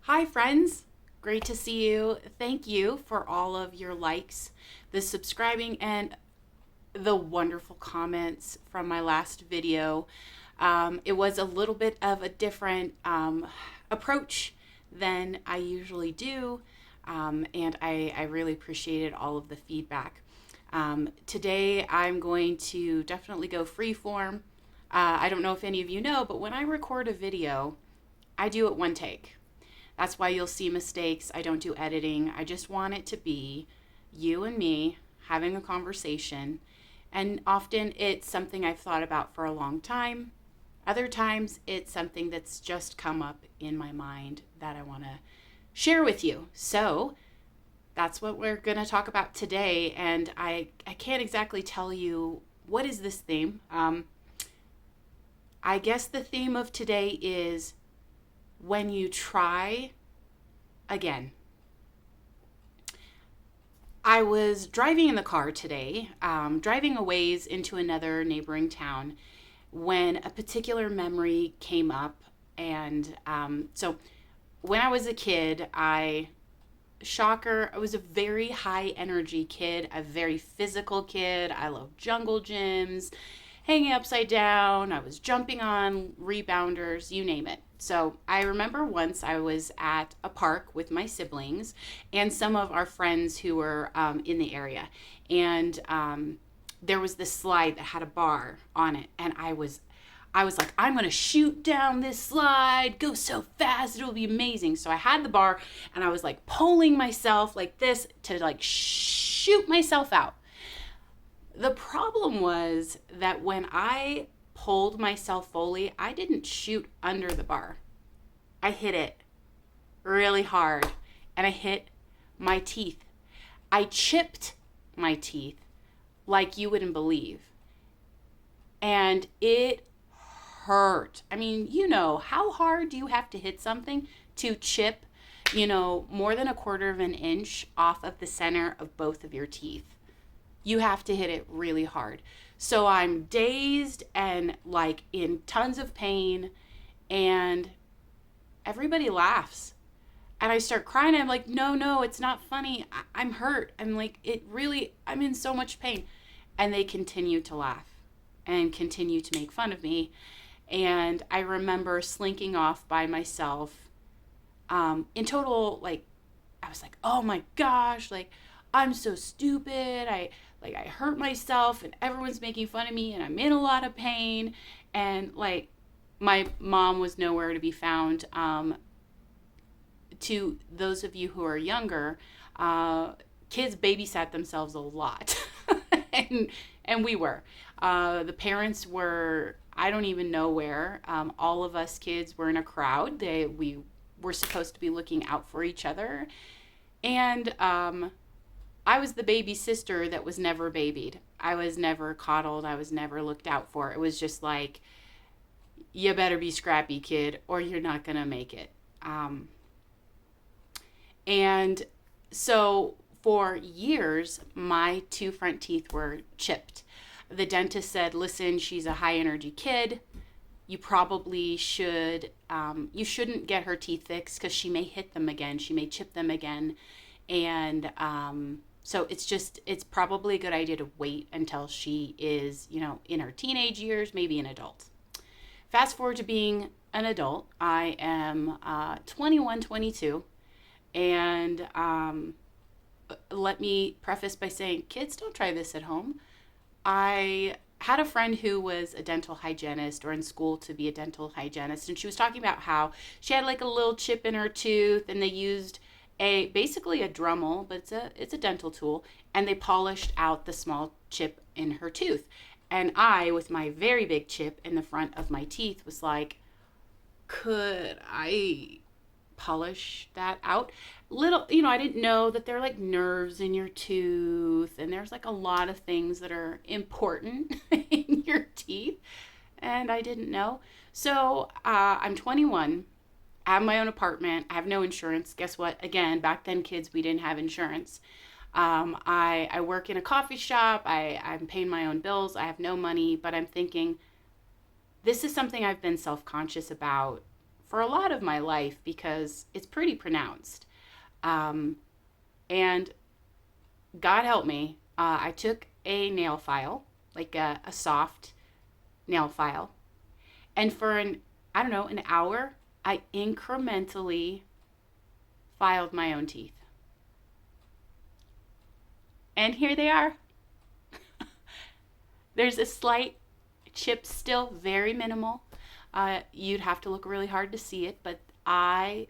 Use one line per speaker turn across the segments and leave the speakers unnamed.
Hi, friends. Great to see you. Thank you for all of your likes, the subscribing, and the wonderful comments from my last video. It was a little bit of a different approach than I usually do, and I really appreciated all of the feedback. Today, I'm going to definitely go freeform. I don't know if any of you know, but when I record a video, I do it one take. That's why you'll see mistakes. I don't do editing. I just want it to be you and me having a conversation. And often it's something I've thought about for a long time. Other times it's something that's just come up in my mind that I want to share with you. So that's what we're going to talk about today. And I can't exactly tell you what is this theme. I guess the theme of today is when you try again. I was driving in the car today, driving a ways into another neighboring town, when a particular memory came up. And so when I was a kid, shocker, I was a very high energy kid, a very physical kid. I loved jungle gyms, hanging upside down. I was jumping on rebounders, you name it. So I remember once I was at a park with my siblings and some of our friends who were in the area. And there was this slide that had a bar on it. And I was like, I'm going to shoot down this slide, go so fast, it'll be amazing. So I had the bar and I was like pulling myself like this to like shoot myself out. The problem was that when I pulled myself fully, I didn't shoot under the bar. I hit it really hard and I hit my teeth. I chipped my teeth like you wouldn't believe. And it hurt. I mean, how hard do you have to hit something to chip, more than 1/4 of an inch off of the center of both of your teeth? You have to hit it really hard. So I'm dazed and like in tons of pain, and everybody laughs. And I start crying. I'm like, no, it's not funny. I'm hurt. I'm like, I'm in so much pain. And they continue to laugh and continue to make fun of me. And I remember slinking off by myself. In total, like, I was like, oh my gosh, like, I'm so stupid. I hurt myself and everyone's making fun of me and I'm in a lot of pain. And like my mom was nowhere to be found. To those of you who are younger, kids babysat themselves a lot. and we were. The parents were, I don't even know where. All of us kids were in a crowd. We were supposed to be looking out for each other. And I was the baby sister that was never babied. I was never coddled. I was never looked out for. It was just like, you better be scrappy, kid, or you're not going to make it. And so for years, my 2 front teeth were chipped. The dentist said, listen, she's a high energy kid. You probably you shouldn't get her teeth fixed because she may hit them again. She may chip them again. And so it's probably a good idea to wait until she is, in her teenage years, maybe an adult. Fast forward to being an adult. I am 21, 22. And let me preface by saying, kids, don't try this at home. I had a friend who was a dental hygienist or in school to be a dental hygienist. And she was talking about how she had like a little chip in her tooth and they used basically a Dremel, but it's a dental tool, and they polished out the small chip in her tooth. And I, with my very big chip in the front of my teeth, was like, could I polish that out? I didn't know that there are like nerves in your tooth, and there's like a lot of things that are important in your teeth, and I didn't know. So I'm 21. I have my own apartment. I have no insurance. Guess what? Again, back then, kids, we didn't have insurance. I work in a coffee shop. I'm paying my own bills. I have no money, but I'm thinking, this is something I've been self-conscious about for a lot of my life because it's pretty pronounced. Um, and God help me, I took a nail file, like a soft nail file, and for I don't know, an hour, I incrementally filed my own teeth. And here they are. There's a slight chip still, very minimal. You'd have to look really hard to see it, but I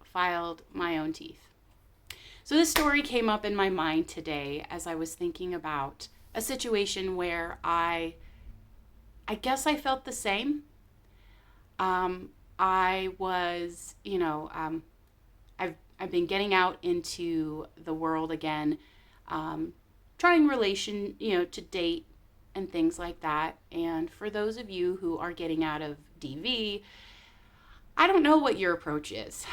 filed my own teeth. So this story came up in my mind today as I was thinking about a situation where I guess I felt the same. I was, I've been getting out into the world again, trying to date and things like that. And for those of you who are getting out of DV, I don't know what your approach is.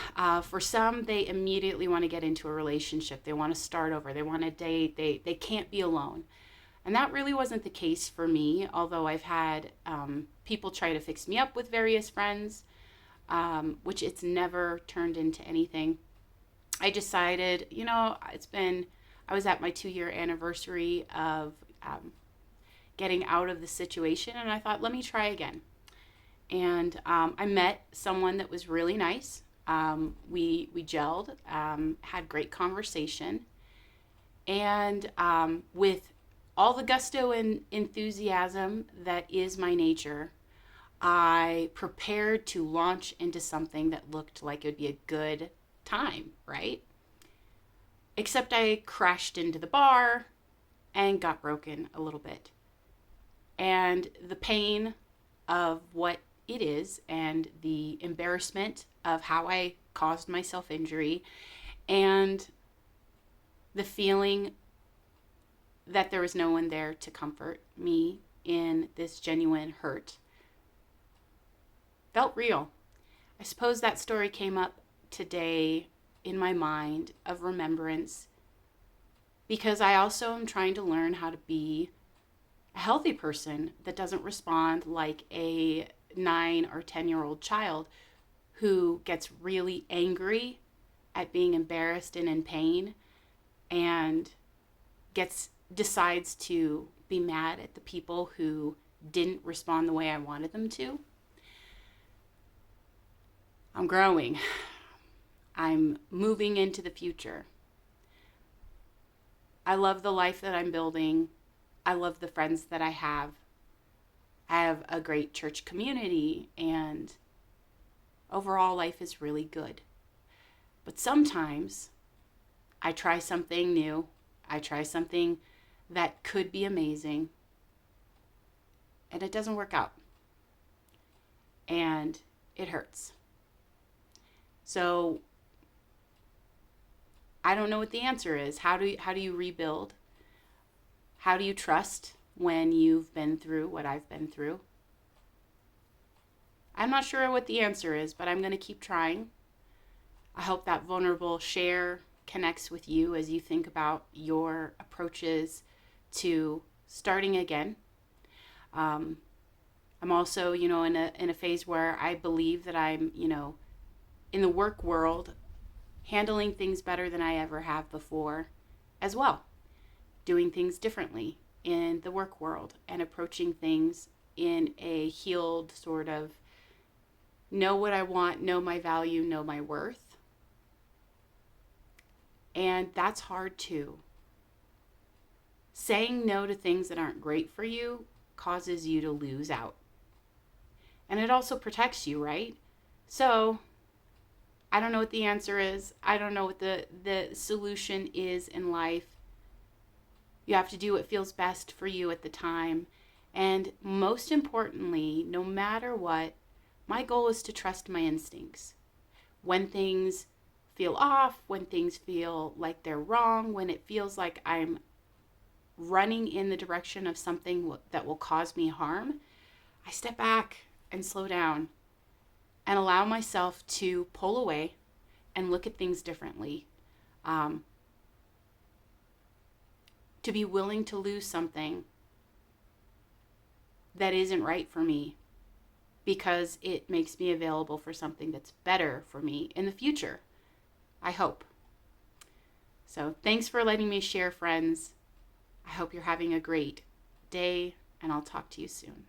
For some, they immediately want to get into a relationship. They want to start over. They want to date. They can't be alone. And that really wasn't the case for me, although I've had people try to fix me up with various friends, which it's never turned into anything. I decided, I was at my 2-year anniversary of getting out of the situation, and I thought, let me try again. And I met someone that was really nice. We gelled, had great conversation, and with all the gusto and enthusiasm that is my nature, I prepared to launch into something that looked like it would be a good time, right? Except I crashed into the bar and got broken a little bit. And the pain of what it is and the embarrassment of how I caused myself injury and the feeling that there was no one there to comfort me in this genuine hurt felt real. I suppose that story came up today in my mind of remembrance because I also am trying to learn how to be a healthy person that doesn't respond like a 9 or 10-year-old child who gets really angry at being embarrassed and in pain and decides to be mad at the people who didn't respond the way I wanted them to. I'm growing. I'm moving into the future. I love the life that I'm building. I love the friends that I have. I have a great church community, and overall life is really good. But sometimes I try something new. I try something that could be amazing, and it doesn't work out. And it hurts. So I don't know what the answer is. How do you rebuild? How do you trust when you've been through what I've been through? I'm not sure what the answer is, but I'm going to keep trying. I hope that vulnerable share connects with you as you think about your approaches to starting again. I'm also, in a phase where I believe that I'm, in the work world, handling things better than I ever have before as well. Doing things differently in the work world and approaching things in a healed sort of know what I want, know my value, know my worth. And that's hard too. Saying no to things that aren't great for you causes you to lose out. And it also protects you, right? So I don't know what the answer is. I don't know what the solution is in life. You have to do what feels best for you at the time. And most importantly, no matter what, my goal is to trust my instincts. When things feel off, when things feel like they're wrong, when it feels like I'm running in the direction of something that will cause me harm, I step back and slow down and allow myself to pull away and look at things differently. To be willing to lose something that isn't right for me because it makes me available for something that's better for me in the future. I hope. So thanks for letting me share, friends. I hope you're having a great day, and I'll talk to you soon.